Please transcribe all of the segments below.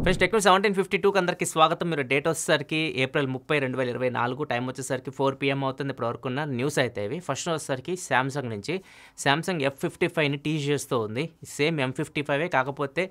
Friends techno 1752కి అందరికీ స్వాగతం. మీరు డేట్ వచ్చేసరికి ఏప్రిల్ 30, 2024 టైం వచ్చేసరికి 4 PM అవుతుంది. ఇప్పటివరకు ఉన్న న్యూస్ అయితే ఇవి. ఫస్ట్ వచ్చేసరికి శాంసంగ్ నుంచి శాంసంగ్ F55ని టీజ్ చేస్తూ ఉంది. సేమ్ M55 కాకపోతే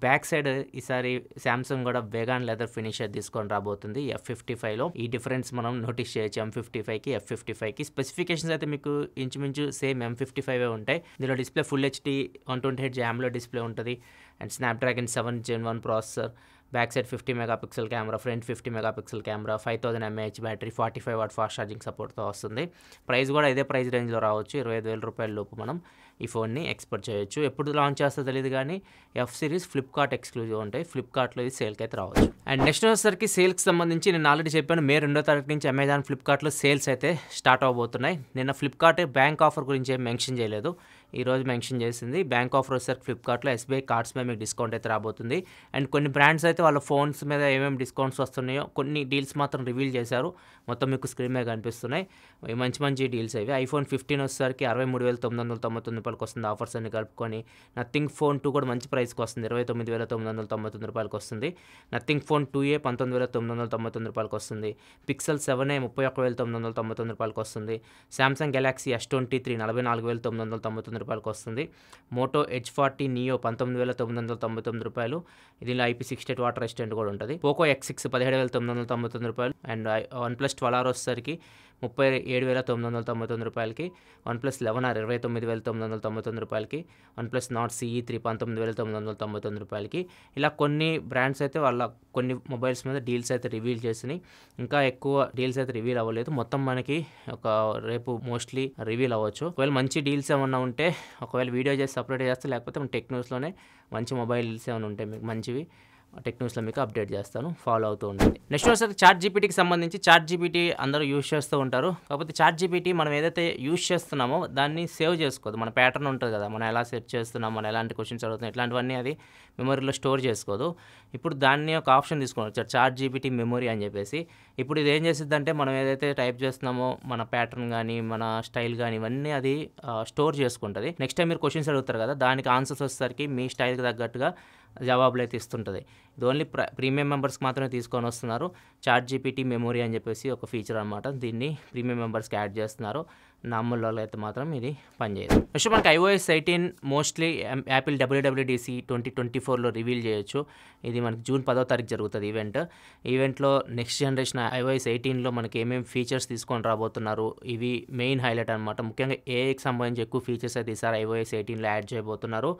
బ్యాక్ సైడ్ ఈసారి శాంసంగ్ కూడా వేగాన్ లెదర్ ఫినిషర్ తీసుకొని రాబోతుంది F55లో. ఈ డిఫరెన్స్ మనం నోటీస్ చేయొచ్చు M55కి F55కి. స్పెసిఫికేషన్స్ అయితే మీకు ఇంచుమించు సేమ్ M55 ఉంటాయి. దీనిలో display full HD 128Hz AMOLED display ఉంటుంది and Snapdragon 7 Gen 1 processor, back side 50 megapixel camera, front 50 megapixel camera, 5000 mAh battery, 45 watt fast charging సపోర్ట్తో వస్తుంది. ప్రైస్ కూడా ఇదే ప్రైస్ రేంజ్లో రావచ్చు. 25,000 రూపాయల లోపు మనం ఈ ఫోన్ని ఎక్స్పెక్ట్ చేయొచ్చు. ఎప్పుడు లాంచ్ చేస్తుందో తెలియదు కానీ F సిరీస్ ఫ్లిప్కార్ట్ ఎక్స్క్లూజివ్ ఉంటాయి. ఫ్లిప్కార్ట్లో ఇది సేల్కి అయితే రావచ్చు. అండ్ నెక్స్ట్ వచ్చేసరికి సేల్కి సంబంధించి నేను ఆల్రెడీ చెప్పాను, మే 2వ తారీఖు నుంచి అమెజాన్ ఫ్లిప్కార్ట్లో సేల్స్ అయితే స్టార్ట్ అవబోతున్నాయి. నిన్న ఫ్లిప్కార్ట్ బ్యాంక్ ఆఫర్ గురించి ఏం మెన్షన్ చేయలేదు, ఈరోజు మెన్షన్ చేసింది. బ్యాంక్ ఆఫర్ వచ్చేసరికి ఫ్లిప్కార్ట్లో SBI కార్డ్స్ మీద మీకు డిస్కౌంట్ అయితే రాబోతుంది. అండ్ కొన్ని బ్రాండ్స్ అయితే వాళ్ళ ఫోన్స్ మీద ఏమేమి డిస్కౌంట్స్ వస్తున్నాయో కొన్ని డీల్స్ మాత్రం రివీల్ చేశారు. మొత్తం మీకు స్క్రీన్ మీద కనిపిస్తున్నాయి. మంచి మంచి డీల్స్ అవి. iPhone 15 వచ్చేసరికి 63,999 రూపాయలకి వస్తుంది ఆఫర్స్ అన్ని కలుపుకొని. నథింగ్ ఫోన్ 2 కూడా మంచి ప్రైస్కి వస్తుంది, 29,999 రూపాయలకి వస్తుంది. నథింగ్ ఫోన్ 2A 19,999 రూపాయలకి వస్తుంది. పిక్సెల్ 7A 31,999 రూపాయలకి వస్తుంది. సామ్సంగ్ గెలాక్సీ S23 44,999 రూపాయలకి వస్తుంది. మోటో H40 నియో 19,999 రూపాయలు. దీనిలో IP68 వాటర్ రెసిస్టెంట్ కూడా ఉంటుంది. పోకో X6 17,999 రూపాయలు. అండ్ OnePlus 12R వచ్చేసరికి 37,999 రూపాయలకి. OnePlus 11R 29,999 రూపాయలకి. OnePlus Nord CE 3 19,999 రూపాయలకి. ఇలా కొన్ని బ్రాండ్స్ అయితే వాళ్ళ కొన్ని మొబైల్స్ మీద డీల్స్ అయితే రివీల్ చేసినాయి. ఇంకా ఎక్కువ డీల్స్ అయితే రివీల్ అవ్వలేదు. మొత్తం మనకి ఒక రేపు మోస్ట్లీ రివీల్ అవ్వచ్చు. ఒకవేళ మంచి డీల్స్ ఏమన్నా ఉంటే ఒకవేళ వీడియో చేసి సపరేట్ చేస్తే, లేకపోతే మన టెక్ న్యూస్లోనే మంచి మొబైల్ డీల్స్ ఏమైనా ఉంటాయి మీకు మంచివి టెక్ న్యూస్లో మీకు అప్డేట్ చేస్తాను, ఫాలో అవుతూ ఉండండి. నెక్స్ట్ వచ్చేసరికి ChatGPTకి సంబంధించి ChatGPT అందరూ యూజ్ చేస్తూ ఉంటారు. కాకపోతే ChatGPT మనం ఏదైతే యూజ్ చేస్తున్నామో దాన్ని సేవ్ చేసుకోదు. మన ప్యాటర్న్ ఉంటుంది కదా, మనం ఎలా సెట్ చేస్తున్నాం, మనం ఎలాంటి క్వశ్చన్స్ అడుగుతున్నాం, ఇట్లాంటివన్నీ అది మెమరీలో స్టోర్ చేసుకోదు. ఇప్పుడు దాన్ని ఒక ఆప్షన్ తీసుకొని వచ్చారు ChatGPT మెమరీ అని చెప్పేసి. ఇప్పుడు ఇది ఏం చేసిద్దంటే మనం ఏదైతే టైప్ చేస్తున్నామో మన ప్యాటర్న్ కానీ మన స్టైల్ కానీ ఇవన్నీ అది స్టోర్ చేసుకుంటుంది. నెక్స్ట్ టైం మీరు క్వశ్చన్స్ అడుగుతారు కదా, దానికి ఆన్సర్స్ వచ్చేసరికి మీ స్టైల్కి తగ్గట్టుగా జవాబులు అయితే ఇస్తుంటుంది. ఇది ఓన్లీ ప్రీమియం మెంబర్స్కి మాత్రమే తీసుకొని వస్తున్నారు. ChatGPT మెమరీ అని చెప్పేసి ఒక ఫీచర్ అనమాట. దీన్ని ప్రీమియం మెంబర్స్కి యాడ్ చేస్తున్నారు. నార్మల్ అయితే మాత్రం ఇది పనిచేయదు. నెక్స్ట్ మనకి iOS 18 మోస్ట్లీ యాపిల్ WWDC 2024లో రివీల్ చేయొచ్చు. ఇది మనకి జూన్ 10వ తారీఖు జరుగుతుంది ఈవెంట్లో నెక్స్ట్ జనరేషన్ iOS 18లో మనకి ఏమేమి ఫీచర్స్ తీసుకొని రాబోతున్నారు, ఇవి మెయిన్ హైలైట్ అనమాట. ముఖ్యంగా AIకి సంబంధించి ఎక్కువ ఫీచర్స్ అయితే ఈసారి iOS 18లో యాడ్ చేయబోతున్నారు.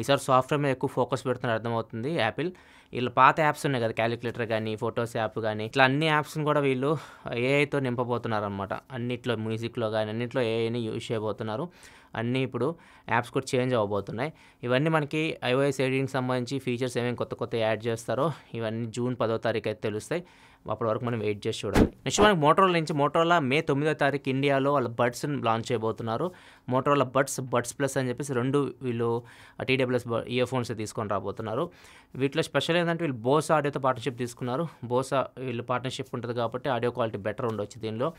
ఈసారి సాఫ్ట్వేర్ మీద ఎక్కువ ఫోకస్ పెడుతున్నారు అర్థమవుతుంది యాపిల్. వీళ్ళు పాత యాప్స్ ఉన్నాయి కదా, క్యాలిక్యులేటర్ కానీ ఫొటోస్ యాప్ కానీ, ఇట్లా అన్ని యాప్స్ని కూడా వీళ్ళు ఏఐతో నింపబోతున్నారు అనమాట. అన్నిట్లో మ్యూజిక్లో కానీ అన్నింటిలో ఏఐని యూజ్ చేయబోతున్నారు. అన్నీ ఇప్పుడు యాప్స్ కూడా చేంజ్ అవ్వబోతున్నాయి. ఇవన్నీ మనకి iOS 18కి సంబంధించి ఫీచర్స్ ఏమేమి కొత్త యాడ్ చేస్తారో ఇవన్నీ జూన్ 10వ తారీఖు అయితే తెలుస్తాయి. అప్పటి వరకు మనం వెయిట్ చేసి చూడాలి. నెక్స్ట్ మనకి మోటరోలా మే 9వ తారీఖు ఇండియాలో వాళ్ళ బడ్స్ని లాంచ్ చేయబోతున్నారు. మోటరోలా బడ్స్ ప్లస్ అని చెప్పేసి రెండు వీళ్ళు TWS ఇయర్ ఫోన్స్ తీసుకొని రాబోతున్నారు. వీటిలో స్పెషల్ ఏంటంటే వీళ్ళు బోస్ ఆడియోతో పార్ట్నర్షిప్ తీసుకున్నారు. వీళ్ళు పార్ట్నర్షిప్ ఉంటుంది కాబట్టి ఆడియో క్వాలిటీ బెటర్ ఉండొచ్చు దీనిలో.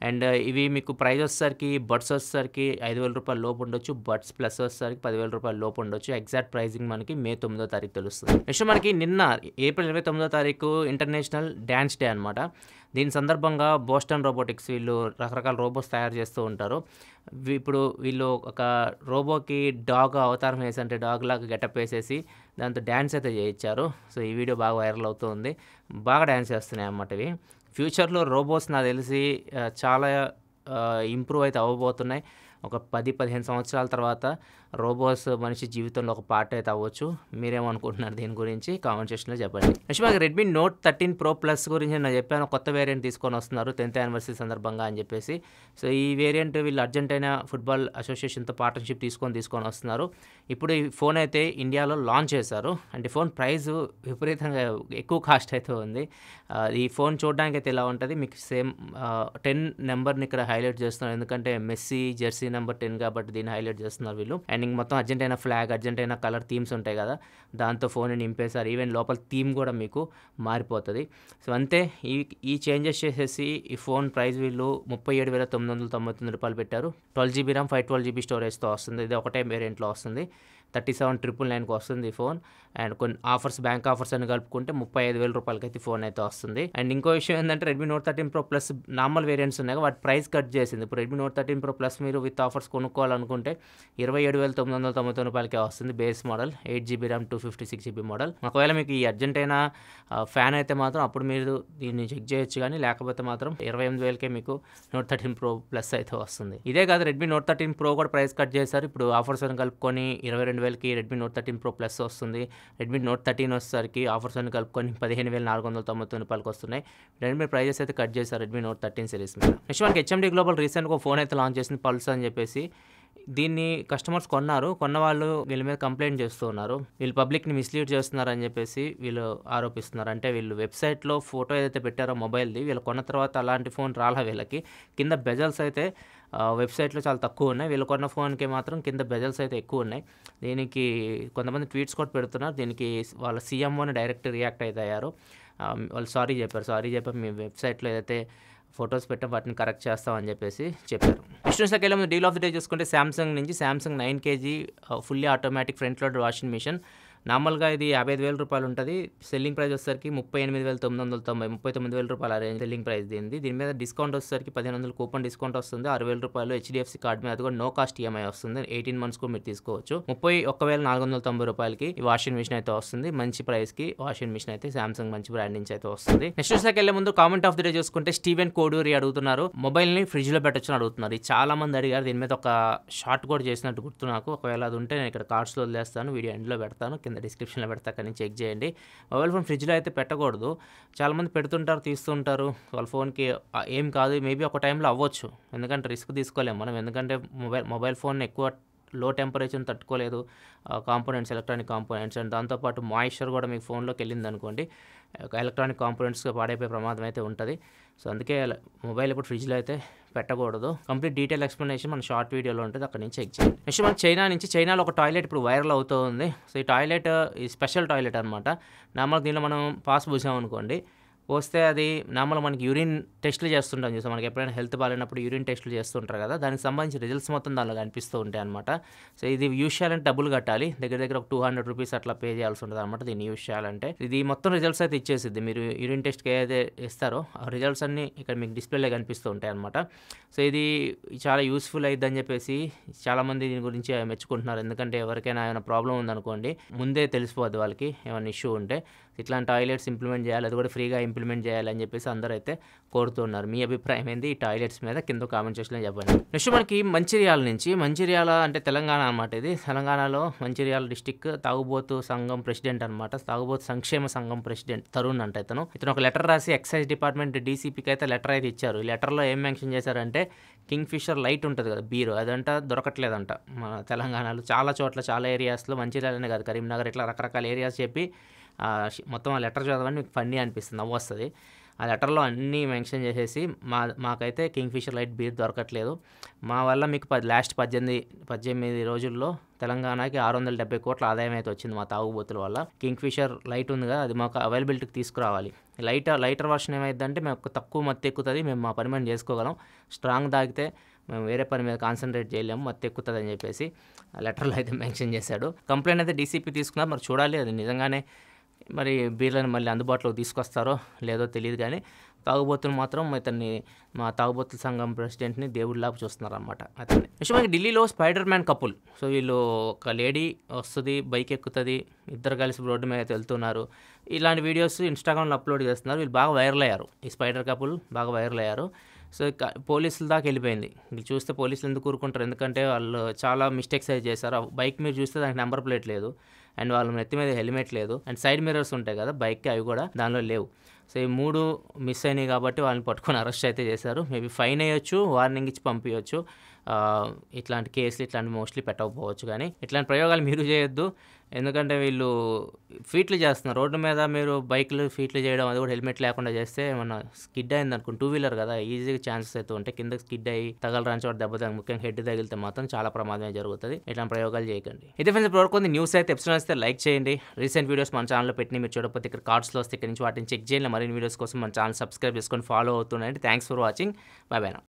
అండ్ ఇవి మీకు ప్రైస్ వచ్చేసరికి బడ్స్ వచ్చేసరికి 5,000 రూపాయల లోపు ఉండొచ్చు, బడ్స్ ప్లస్ వచ్చేసరికి 10,000 రూపాయల లోపు ఉండొచ్చు. ఎగ్జాక్ట్ ప్రైజింగ్ మనకి మే 9వ తారీఖు తెలుస్తుంది. నెక్స్ట్ మనకి నిన్న ఏప్రిల్ 29వ తారీఖు ఇంటర్నేషనల్ డ్యాన్స్ డే అనమాట. దీని సందర్భంగా బోస్టన్ రోబోటిక్స్ వీళ్ళు రకరకాల రోబోట్స్ తయారు చేస్తూ ఉంటారు. ఇప్పుడు వీళ్ళు ఒక రోబోకి డాగ్ అవతారం వేసి, అంటే డాగ్ లాగా గెటప్ వేసేసి దాంతో డ్యాన్స్ అయితే చేయించారు. సో ఈ వీడియో బాగా వైరల్ అవుతుంది. బాగా డ్యాన్స్ చేస్తున్నాయి అన్నమాట ఇవి. ఫ్యూచర్లో రోబోట్స్ నాకు తెలిసి చాలా ఇంప్రూవ్ అయితే అవ్వబోతున్నాయి. ఒక 10-15 సంవత్సరాల తర్వాత రోబోట్స్ మనిషి జీవితంలో ఒక పార్ట్ అయితే అవ్వచ్చు. మీరేమనుకుంటున్నారు దీని గురించి కామెంట్ సెక్షన్లో చెప్పండి. నెక్స్ట్ మనకి రెడ్మీ నోట్ 13 Pro Plus గురించి నేను చెప్పాను, కొత్త వేరియంట్ తీసుకొని వస్తున్నారు 10th యానివర్సరీ సందర్భంగా అని చెప్పేసి. సో ఈ వేరియంట్ వీళ్ళు అర్జెంటీనా ఫుట్బాల్ అసోసియేషన్తో పార్ట్నర్షిప్ తీసుకొని వస్తున్నారు. ఇప్పుడు ఈ ఫోన్ అయితే ఇండియాలో లాంచ్ చేశారు. అంటే ఫోన్ ప్రైస్ విపరీతంగా ఎక్కువ కాస్ట్ అయితే ఉంది. ఈ ఫోన్ చూడడానికి అయితే ఇలా ఉంటుంది. మీకు సేమ్ 10 నెంబర్ని ఇక్కడ హైలైట్ చేస్తున్నారు, ఎందుకంటే మెస్సీ జెర్సీ నెంబర్ 10 కాబట్టి దీన్ని హైలైట్ చేస్తున్నారు వీళ్ళు. అండ్ మొత్తం Argentina flag, Argentina colour themes ఉంటాయి కదా, దాంతో ఫోన్ నింపేశారు. ఈవెన్ లోపల థీమ్ కూడా మీకు మారిపోతుంది. సో అంతే, ఈ చేంజెస్ చేసేసి ఈ ఫోన్ ప్రైస్ వీళ్ళు 37,999 రూపాయలు పెట్టారు. 12GB RAM 512GB స్టోరేజ్తో వస్తుంది. ఇది ఒకటే వేరియంట్లో వస్తుంది. 37,999కి వస్తుంది ఈ ఫోన్. అండ్ కొన్ని ఆఫర్స్, బ్యాంక్ ఆఫర్స్ అని కలుపుకుంటే 35,000 రూపాయలకైతే ఈ ఫోన్ అయితే వస్తుంది. అండ్ ఇంకో విషయం ఏంటంటే Redmi note 13 pro plus normal variants ఉన్నాయి, వాటి ప్రైస్ కట్ చేసింది. ఇప్పుడు రెడ్మీ నోట్ 13 ప్రో ప్లస్ మీరు విత్ ఆఫర్స్ కొనుక్కోవాలనుకుంటే 27,999 రూపాయలకే వస్తుంది. Base model 8GB RAM 256GB model. ఒకవేళ మీకు ఈ అర్జెంట్ అయినా ఫ్యాన్ అయితే మాత్రం అప్పుడు మీరు దీన్ని చెక్ చేయొచ్చు, కానీ లేకపోతే మాత్రం 28,000కే మీకు నోట్ 13 ప్రో ప్లస్ అయితే వస్తుంది. ఇదే కాదు, రెడ్మీ నోట్ 13 ప్రో కూడా ప్రైస్ కట్ చేశారు. ఇప్పుడు ఆఫర్స్ అని కలుపుకొని 22,000కి రెడ్మీ నోట్ 13 ప్రో ప్లస్ వస్తుంది. రెడ్మీ నోట్ 13 వచ్చేసరికి ఆఫర్స్ అని కలుపుకొని 15,499 రూపాయలకి వస్తున్నాయి. రెడ్మీ ప్రైజెస్ అయితే కట్ చేశారు రెడ్మీ నోట్ 13 సిరీస్ మీద. నెక్స్ట్ మనకి హెచ్ఎండి గ్లోబల్ రీసెంట్గా ఒక ఫోన్ అయితే లాంచ్ చేసింది, పల్స్ అని చెప్పేసి. దీన్ని కస్టమర్స్ కొన్న వాళ్ళు వీళ్ళ మీద కంప్లైంట్ చేస్తూ ఉన్నారు. వీళ్ళు పబ్లిక్ని మిస్లీడ్ చేస్తున్నారు అని చెప్పేసి వీళ్ళు ఆరోపిస్తున్నారు. అంటే వీళ్ళు వెబ్సైట్లో ఫోటో ఏదైతే పెట్టారో మొబైల్ది, వీళ్ళు కొన్న తర్వాత అలాంటి ఫోన్ రాలా వీళ్ళకి. కింద బెజల్స్ అయితే వెబ్సైట్లో చాలా తక్కువ ఉన్నాయి, వీళ్ళు కొన్న ఫోన్కి మాత్రం కింద బెజల్స్ అయితే ఎక్కువ ఉన్నాయి. దీనికి కొంతమంది ట్వీట్స్ కూడా పెడుతున్నారు. దీనికి వాళ్ళ సీఎంఓని డైరెక్ట్ రియాక్ట్ అయితే అయ్యారు. వాళ్ళు సారీ చెప్పారు మీ వెబ్సైట్లో ఏదైతే ఫొటోస్ పెట్టాం వాటిని కరెక్ట్ చేస్తామని చెప్పేసి చెప్పారు. నెక్స్ట్ వెళ్ళే డీల్ ఆఫ్ ది డే చూసుకుంటే Samsung 9 kg fully automatic front load washing machine. నార్మల్గా ఇది 55,000 రూపాయలు ఉంటుంది. సెల్లింగ్ ప్రైస్ వచ్చేసరికి 38,990, 39,000 రూపాయల రేంజ్ సెల్లింగ్ ప్రైస్ దీని మీద డిస్కౌంట్ వచ్చేసరికి 1,500 కూపన్ డిస్కౌంట్ వస్తుంది. 6,000 రూపాయలు హెచ్డిఎఫ్సి కార్డ్ మీద, అది కూడా నో కాస్ట్ ఈఎంఐ వస్తుంది. 18 months మీరు తీసుకోవచ్చు. 31,490 రూపాయలకి ఈ వాషింగ్ మిషన్ అయితే వస్తుంది. మంచి ప్రైస్కి వాషింగ్ మిషన్ అయితే శాంసంగ్ మంచి బ్రాండ్ నుంచి అయితే వస్తుంది. నెక్స్ట్ వెళ్ళే ముందు కామెంట్ ఆఫ్ ది డే చూసుకుంటే స్టీవెన్ కోడూరి అడుగుతున్నారు, మొబైల్ని ఫ్రిడ్జ్లో పెట్టొచ్చు అని అడుగుతున్నారు. ఇది చాలా మంది అడిగారు. దీని మీద ఒక షార్ట్ కూడా చేసినట్టు గుర్తు నాకు. ఒకవేళ అది ఉంటే నేను ఇక్కడ కార్డ్స్లో వదిలేస్తాను, వీడియో ఎండ్లో పెడతాను, కింద డిస్క్రిప్షన్లో పెడతా, కానీ చెక్ చేయండి. మొబైల్ ఫోన్ ఫ్రిడ్జ్లో అయితే పెట్టకూడదు. చాలామంది పెడుతుంటారు, తీస్తుంటారు. వాళ్ళ ఫోన్కి ఏం కాదు, మేబీ ఒక టైంలో అవ్వచ్చు, ఎందుకంటే రిస్క్ తీసుకోలేము మనం. ఎందుకంటే మొబైల్ ఫోన్ ఎక్కువ లో టెంపరేచర్ని తట్టుకోలేదు కాంపోనెంట్స్, ఎలక్ట్రానిక్ కాంపోనెంట్స్. అండ్ దాంతోపాటు మాయిశ్చర్ కూడా మీకు ఫోన్లోకి వెళ్ళింది అనుకోండి, ఎలక్ట్రానిక్ కాంపోనెంట్స్గా పాడైపోయే ప్రమాదం అయితే ఉంటుంది. సో అందుకే మొబైల్ ఇప్పుడు ఫ్రిడ్జ్లో అయితే పెట్టకూడదు. కంప్లీట్ డీటెయిల్ ఎక్స్ప్లెనేషన్ మన షార్ట్ వీడియోలో ఉంటుంది, అక్కడ నుంచి చెక్ చేయండి. నెక్స్ట్ మన చైనాలో ఒక టాయిలెట్ ఇప్పుడు వైరల్ అవుతూ ఉంది. సో ఈ టాయిలెట్ ఈ స్పెషల్ టాయిలెట్ అనమాట. నార్మల్ దీనిలో మనం పాస్ పూసామనుకోండి, పోస్తే అది నార్మల్ మనకి యూరిన్ టెస్టులు చేస్తుంటాం చూసాం, మనకి ఎప్పుడైనా హెల్త్ బాగాలేనప్పుడు యూరిన్ టెస్టులు చేస్తుంటారు కదా, దానికి సంబంధించి రిజల్ట్స్ మొత్తం దానిలో కనిపిస్తూ ఉంటాయి అనమాట. సో ఇది యూస్ చేయాలంటే డబ్బులు కట్టాలి, దగ్గర ఒక 200 రూపీస్ అట్లా పే చేయాల్సి ఉంటుంది అనమాట దీన్ని యూస్ చేయాలంటే. ఇది మొత్తం రిజల్ట్స్ అయితే ఇచ్చేసిద్ది. మీరు యూరిన్ టెస్ట్కి ఏదైతే ఇస్తారో ఆ రిజల్ట్స్ అన్నీ ఇక్కడ మీకు డిస్ప్లేలో కనిపిస్తూ ఉంటాయి అనమాట. సో ఇది చాలా యూస్ఫుల్ అయిద్దని చెప్పేసి చాలామంది దీని గురించి మెచ్చుకుంటున్నారు. ఎందుకంటే ఎవరికైనా ఏమైనా ప్రాబ్లం ఉందనుకోండి, ముందే తెలిసిపోద్ది వాళ్ళకి ఏమైనా ఇష్యూ ఉంటే. ఇట్లాంటి టాయిలెట్స్ ఇంప్లిమెంట్ చేయాలి, అది కూడా ఫ్రీగా ఇంప్లిమెంట్ చేయాలని చెప్పేసి అందరూ అయితే కోరుతున్నారు. మీ అభిప్రాయం ఏంది ఈ టాయిలెట్స్ మీద కింద కామెంట్ సెక్షన్లో చెప్పండి. నెక్స్ట్ మనకి మంచిర్యాల అంటే తెలంగాణ అనమాట. ఇది తెలంగాణలో మంచిర్యాల డిస్టిక్ తాగుబోతు సంఘం ప్రెసిడెంట్ అనమాట. తాగుబోతు సంక్షేమ సంఘం ప్రెసిడెంట్ తరుణ్ అంటే ఇతను ఒక లెటర్ రాసి ఎక్సైజ్ డిపార్ట్మెంట్ డీసీపీకి అయితే లెటర్ అయితే ఇచ్చారు. ఈ లెటర్లో ఏం మెన్షన్ చేశారంటే కింగ్ ఫిషర్ లైట్ ఉంటుంది కదా బీరు, అదంట దొరకట్లేదంట మన తెలంగాణలో. చాలా చోట్ల చాలా ఏరియాస్లో, మంచిర్యాలనే కాదు కరీంనగర్, ఇట్లా రకరకాల ఏరియాస్ చెప్పి మొత్తం ఆ లెటర్ చదవని మీకు ఫన్నీ అనిపిస్తుంది, నవ్వు వస్తుంది. ఆ లెటర్లో అన్నీ మెన్షన్ చేసేసి మాకైతే కింగ్ ఫిషర్ లైట్ బీర్ దొరకట్లేదు, మా వల్ల మీకు లాస్ట్ 18 రోజుల్లో తెలంగాణకి 670 కోట్ల ఆదాయం అయితే వచ్చింది మా తాగుబోతుల వల్ల. కింగ్ ఫిషర్ లైట్ ఉంది కదా, అది మాకు అవైలబిలిటీకి తీసుకురావాలి. లైటర్ వర్షన్ ఏమైందంటే మేము తక్కువ మత్తు ఎక్కుతుంది, మేము మా పని మేము చేసుకోగలం. స్ట్రాంగ్ తాగితే మేము వేరే పని మీద కాన్సన్ట్రేట్ చేయలేము, మత్తు ఎక్కుతుంది అని చెప్పేసి ఆ లెటర్లో అయితే మెన్షన్ చేశాడు. కంప్లైంట్ అయితే డీసీపీ తీసుకున్నారు, మరి చూడాలి అది నిజంగానే మరి బీర్లను మళ్ళీ అందుబాటులోకి తీసుకొస్తారో లేదో తెలియదు. కానీ తాగుబోతులు మాత్రం ఇతన్ని, మా తాగుబోతుల సంఘం ప్రెసిడెంట్ని దేవుడిలాగా చూస్తున్నారు అనమాట. అతన్ని నెక్స్ట్ మనకి ఢిల్లీలో స్పైడర్ మ్యాన్ కపుల్. సో వీళ్ళు ఒక లేడీ వస్తుంది, బైక్ ఎక్కుతుంది, ఇద్దరు కలిసి రోడ్డు మీద వెళ్తున్నారు. ఇలాంటి వీడియోస్ ఇన్స్టాగ్రామ్లో అప్లోడ్ చేస్తున్నారు. వీళ్ళు బాగా వైరల్ అయ్యారు, ఈ స్పైడర్ కపుల్ బాగా వైరల్ అయ్యారు. సో పోలీసుల దాకా వెళ్ళిపోయింది. వీళ్ళు చూస్తే పోలీసులు ఎందుకు కూరుకుంటారు, ఎందుకంటే వాళ్ళు చాలా మిస్టేక్స్ అయితే చేశారు. బైక్ మీరు చూస్తే దానికి నెంబర్ ప్లేట్ లేదు, అండ్ వాళ్ళ నెత్తి మీద హెల్మెట్ లేదు, అండ్ సైడ్ మిర్రర్స్ ఉంటాయి కదా బైక్కి, అవి కూడా దానిలో లేవు. సో ఈ 3 మిస్ అయినాయి కాబట్టి వాళ్ళని పట్టుకొని అరెస్ట్ అయితే చేశారు. మేబీ ఫైన్ వేయొచ్చు, వార్నింగ్ ఇచ్చి పంపించవచ్చు. ఇట్లాంటి కేసులు ఇట్లాంటి మోస్ట్లీ పెట్టకపోవచ్చు. కానీ ఇట్లాంటి ప్రయోగాలు మీరు చేయొద్దు, ఎందుకంటే వీళ్ళు ఫీట్లు చేస్తున్నారు రోడ్డు మీద. మీరు బైక్లు ఫీట్లు చేయడం, అది కూడా హెల్మెట్ లేకుండా చేస్తే ఏమన్నా స్కిడ్ అయింది అనుకోండి, 2-వీలర్ కదా, ఈజీగా ఛాన్సెస్ అయితే ఉంటాయి కింద స్కిడ్ అయ్యి తగలరాని చోట దెబ్బ తగిలి, ముఖ్యంగా హెడ్ తగిలితే మాత్రం చాలా ప్రమాదమే జరుగుతుంది. ఇట్లాంటి ప్రయోగాలు చేయకండి. ఇది ఫ్రెండ్స్ ఇప్పుడు న్యూస్ అయితే ఎపిసోడ్ వస్తే లైక్ చేయండి. రీసెంట్ వీడియోస్ మన ఛానల్లో పెట్టిన మీరు చూడకపోతే ఇక్కడ కార్డ్స్లో వస్తే ఇక్కడ నుంచి వాటిని చెక్ చేయండి. మరిన్ని వీడియోస్ కోసం మన ఛానల్ సబ్స్క్రైబ్ చేసుకొని ఫాలో అవుతుండండి. Thanks for watching. Bye by.